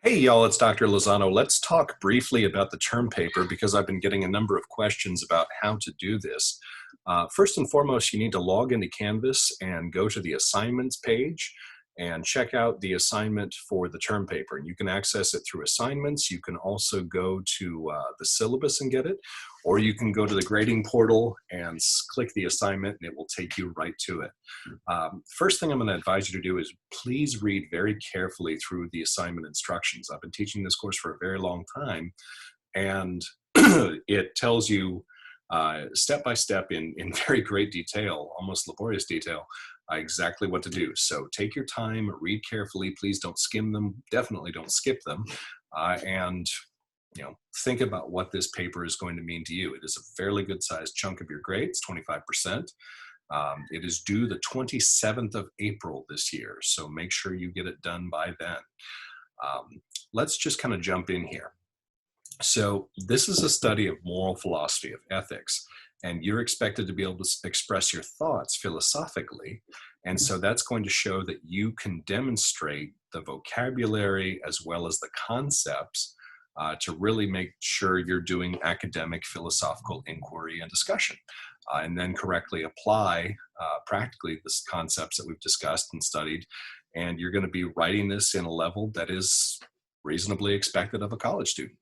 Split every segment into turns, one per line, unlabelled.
Hey y'all, it's Dr. Lozano. Let's talk briefly about the term paper because I've been getting a number of questions about how to do this. First and foremost, you need to log into Canvas and go to the assignments page and check out the assignment for the term paper. And you can access it through assignments. You can also go to the syllabus and get it, or you can go to the grading portal and click the assignment and it will take you right to it. First thing I'm going to advise you to do is please read very carefully through the assignment instructions. I've been teaching this course for a very long time, and it tells you step by step in very great detail, almost laborious detail, exactly what to do. So take your time, read carefully, please don't skim them, definitely don't skip them, and think about what this paper is going to mean to you. It is a fairly good sized chunk of your grade, it's 25%. It is due the 27th of April this year, so make sure you get it done by then. Let's just kind of jump in here. So this is a study of moral philosophy, of ethics, and you're expected to be able to express your thoughts philosophically. And so that's going to show that you can demonstrate the vocabulary as well as the concepts to really make sure you're doing academic philosophical inquiry and discussion, and then correctly apply practically the concepts that we've discussed and studied. And you're going to be writing this in a level that is reasonably expected of a college student.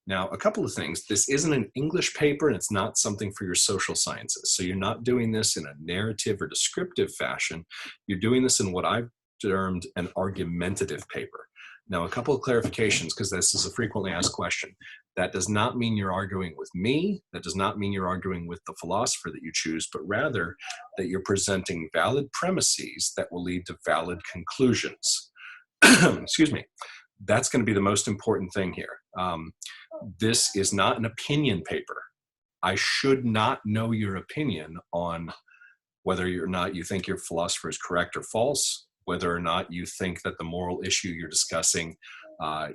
Now, a couple of things. This isn't an English paper and it's not something for your social sciences. So you're not doing this in a narrative or descriptive fashion. You're doing this in what I've termed an argumentative paper. Now, a couple of clarifications, because this is a frequently asked question. That does not mean you're arguing with me. That does not mean you're arguing with the philosopher that you choose, but rather that you're presenting valid premises that will lead to valid conclusions. Excuse me. That's going to be the most important thing here. This is not an opinion paper. I should not know your opinion on whether or not you think your philosopher is correct or false, whether or not you think that the moral issue you're discussing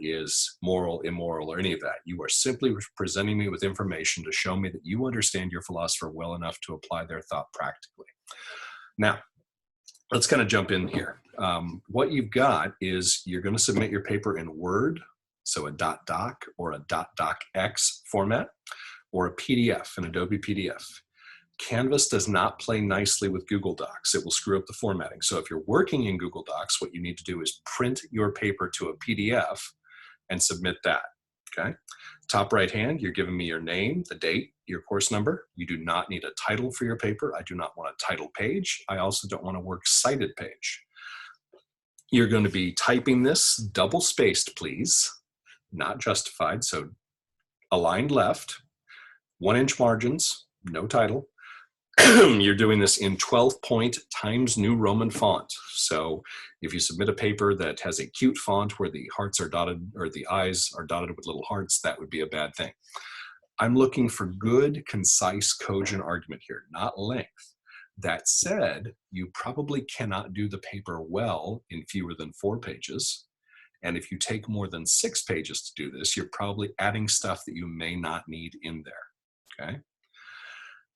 is moral, immoral, or any of that. You are simply presenting me with information to show me that you understand your philosopher well enough to apply their thought practically. Now, let's kind of jump in here. What you've got is you're going to submit your paper in Word, so a .doc or a .docx format, or a PDF, an Adobe PDF. Canvas does not play nicely with Google Docs. It will screw up the formatting. So if you're working in Google Docs, what you need to do is print your paper to a PDF and submit that, okay? Top right hand, you're giving me your name, the date, your course number. You do not need a title for your paper. I do not want a title page. I also don't want a works cited page. You're going to be typing this double spaced, please, not justified. So aligned left, 1-inch margins, no title. You're doing this in 12-point Times New Roman font. So if you submit a paper that has a cute font where the hearts are dotted, or the I's are dotted with little hearts, that would be a bad thing. I'm looking for good, concise, cogent argument here, not length. That said, you probably cannot do the paper well in fewer than 4 pages. And if you take more than 6 pages to do this, you're probably adding stuff that you may not need in there, okay?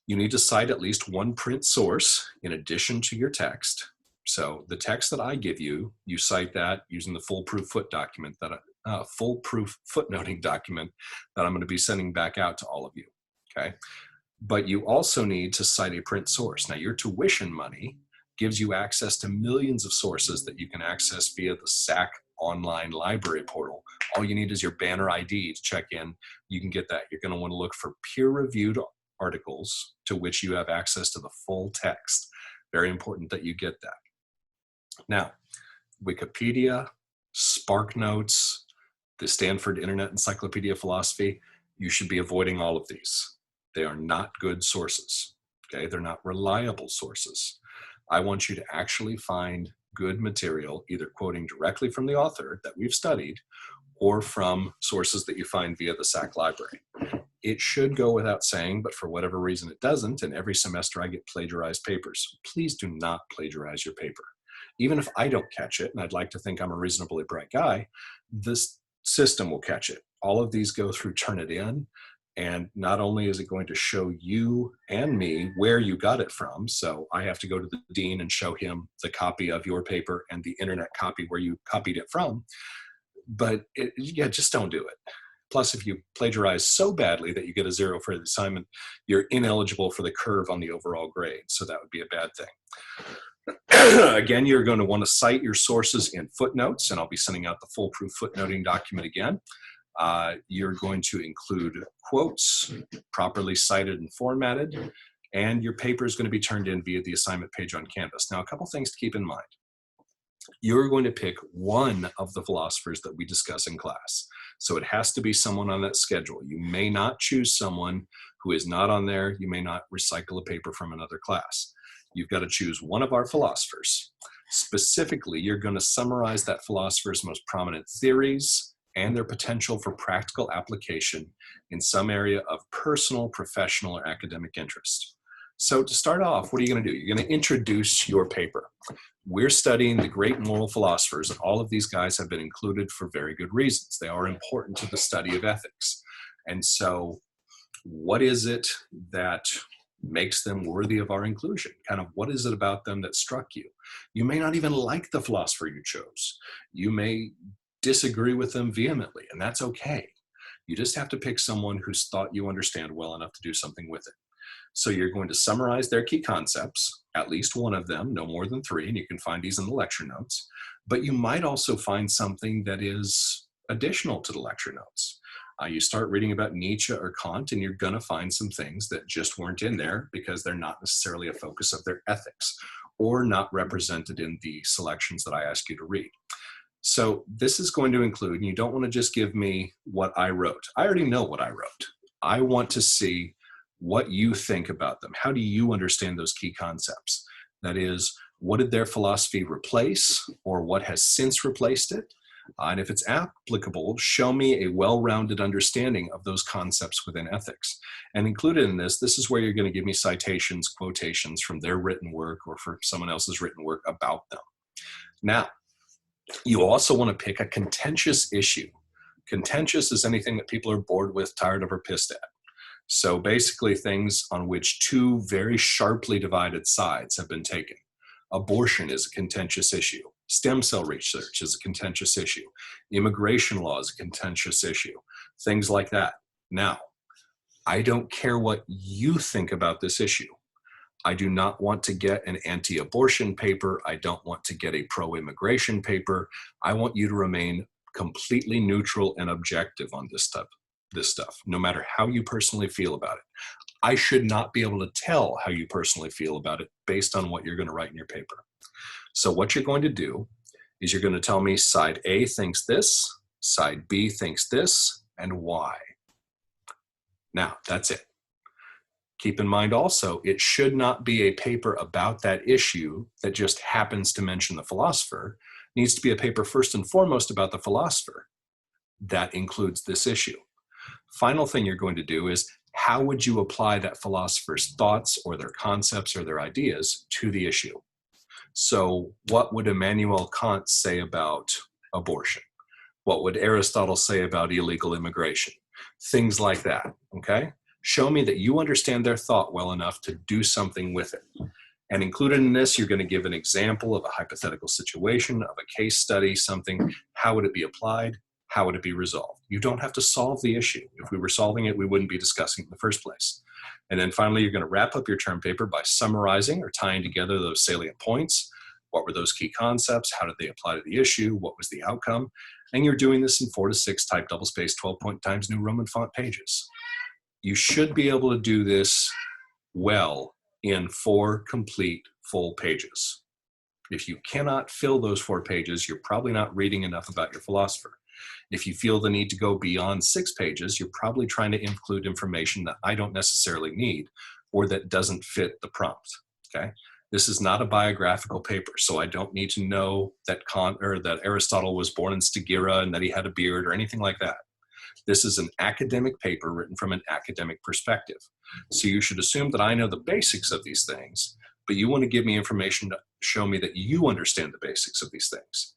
You need to cite at least one print source in addition to your text. So the text that I give you, you cite that using the foolproof foolproof footnoting document that I'm going to be sending back out to all of you, okay? But you also need to cite a print source. Now, your tuition money gives you access to millions of sources that you can access via the SAC online library portal. All you need is your banner ID to check in. You can get that. You're going to want to look for peer-reviewed articles to which you have access to the full text. Very important that you get that. Now, Wikipedia, SparkNotes, the Stanford Internet Encyclopedia of Philosophy, you should be avoiding all of these. They are not good sources, okay? They're not reliable sources. I want you to actually find good material, either quoting directly from the author that we've studied or from sources that you find via the SAC library. It should go without saying, but for whatever reason it doesn't, and every semester I get plagiarized papers. Please do not plagiarize your paper. Even if I don't catch it, and I'd like to think I'm a reasonably bright guy, this system will catch it. All of these go through Turnitin, and not only is it going to show you and me where you got it from, so I have to go to the dean and show him the copy of your paper and the internet copy where you copied it from, Yeah, just don't do it. Plus, if you plagiarize so badly that you get a 0 for the assignment, you're ineligible for the curve on the overall grade. So that would be a bad thing. Again, you're going to want to cite your sources in footnotes, and I'll be sending out the foolproof footnoting document again. You're going to include quotes, properly cited and formatted, and your paper is going to be turned in via the assignment page on Canvas. Now, a couple things to keep in mind. You're going to pick one of the philosophers that we discuss in class. So it has to be someone on that schedule. You may not choose someone who is not on there. You may not recycle a paper from another class. You've got to choose one of our philosophers. Specifically, you're going to summarize that philosopher's most prominent theories and their potential for practical application in some area of personal, professional, or academic interest. So to start off, what are you going to do? You're going to introduce your paper. We're studying the great moral philosophers, and all of these guys have been included for very good reasons. They are important to the study of ethics. And so what is it that makes them worthy of our inclusion? Kind of what is it about them that struck you? You may not even like the philosopher you chose. You may disagree with them vehemently, and that's okay. You just have to pick someone whose thought you understand well enough to do something with it. So you're going to summarize their key concepts, at least one of them, no more than 3, and you can find these in the lecture notes. But you might also find something that is additional to the lecture notes. You start reading about Nietzsche or Kant, and you're going to find some things that just weren't in there because they're not necessarily a focus of their ethics or not represented in the selections that I ask you to read. So this is going to include, and you don't want to just give me what I wrote. I already know what I wrote. I want to see what you think about them. How do you understand those key concepts? That is, what did their philosophy replace, or what has since replaced it? And if it's applicable, show me a well-rounded understanding of those concepts within ethics. And included in this is where you're going to give me citations, quotations from their written work or for someone else's written work about them. Now, you also want to pick a contentious issue. Contentious is anything that people are bored with, tired of, or pissed at. So basically things on which 2 very sharply divided sides have been taken. Abortion is a contentious issue. Stem cell research is a contentious issue. Immigration law is a contentious issue. Things like that. Now, I don't care what you think about this issue. I do not want to get an anti-abortion paper. I don't want to get a pro-immigration paper. I want you to remain completely neutral and objective on this stuff, no matter how you personally feel about it. I should not be able to tell how you personally feel about it based on what you're going to write in your paper. So what you're going to do is you're going to tell me side A thinks this, side B thinks this, and why. Now, that's it. Keep in mind also, it should not be a paper about that issue that just happens to mention the philosopher. It needs to be a paper first and foremost about the philosopher that includes this issue. Final thing you're going to do is, how would you apply that philosopher's thoughts or their concepts or their ideas to the issue? So what would Immanuel Kant say about abortion? What would Aristotle say about illegal immigration? Things like that, okay? Show me that you understand their thought well enough to do something with it. And included in this, you're going to give an example of a hypothetical situation, of a case study, something. How would it be applied? How would it be resolved? You don't have to solve the issue. If we were solving it, we wouldn't be discussing it in the first place. And then finally, you're going to wrap up your term paper by summarizing or tying together those salient points. What were those key concepts? How did they apply to the issue? What was the outcome? And you're doing this in 4 to 6 type double-spaced 12-point Times New Roman font pages. You should be able to do this well in 4 complete full pages. If you cannot fill those 4 pages, you're probably not reading enough about your philosopher. If you feel the need to go beyond 6 pages, you're probably trying to include information that I don't necessarily need or that doesn't fit the prompt, okay? This is not a biographical paper, so I don't need to know that Kant or that Aristotle was born in Stagira and that he had a beard or anything like that. This is an academic paper written from an academic perspective. So you should assume that I know the basics of these things, but you want to give me information to show me that you understand the basics of these things.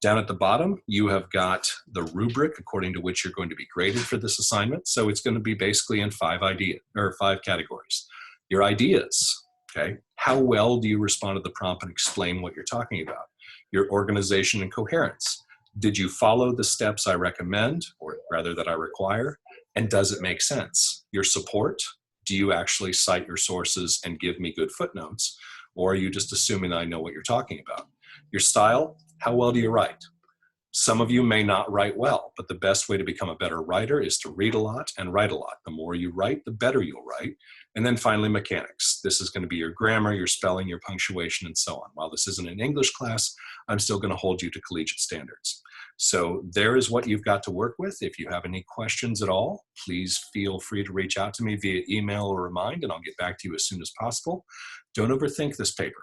Down at the bottom, you have got the rubric according to which you're going to be graded for this assignment. So it's going to be basically in 5 categories. Your ideas, okay? How well do you respond to the prompt and explain what you're talking about? Your organization and coherence. Did you follow the steps I recommend, or rather that I require? And does it make sense? Your support, do you actually cite your sources and give me good footnotes? Or are you just assuming I know what you're talking about? Your style, how well do you write? Some of you may not write well, but the best way to become a better writer is to read a lot and write a lot. The more you write, the better you'll write. And then finally, mechanics. This is going to be your grammar, your spelling, your punctuation, and so on. While this isn't an English class, I'm still going to hold you to collegiate standards. So there is what you've got to work with. If you have any questions at all, please feel free to reach out to me via email or Remind, and I'll get back to you as soon as possible. Don't overthink this paper.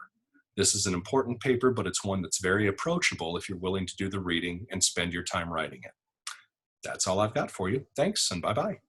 This is an important paper, but it's one that's very approachable if you're willing to do the reading and spend your time writing it. That's all I've got for you. Thanks, and bye-bye.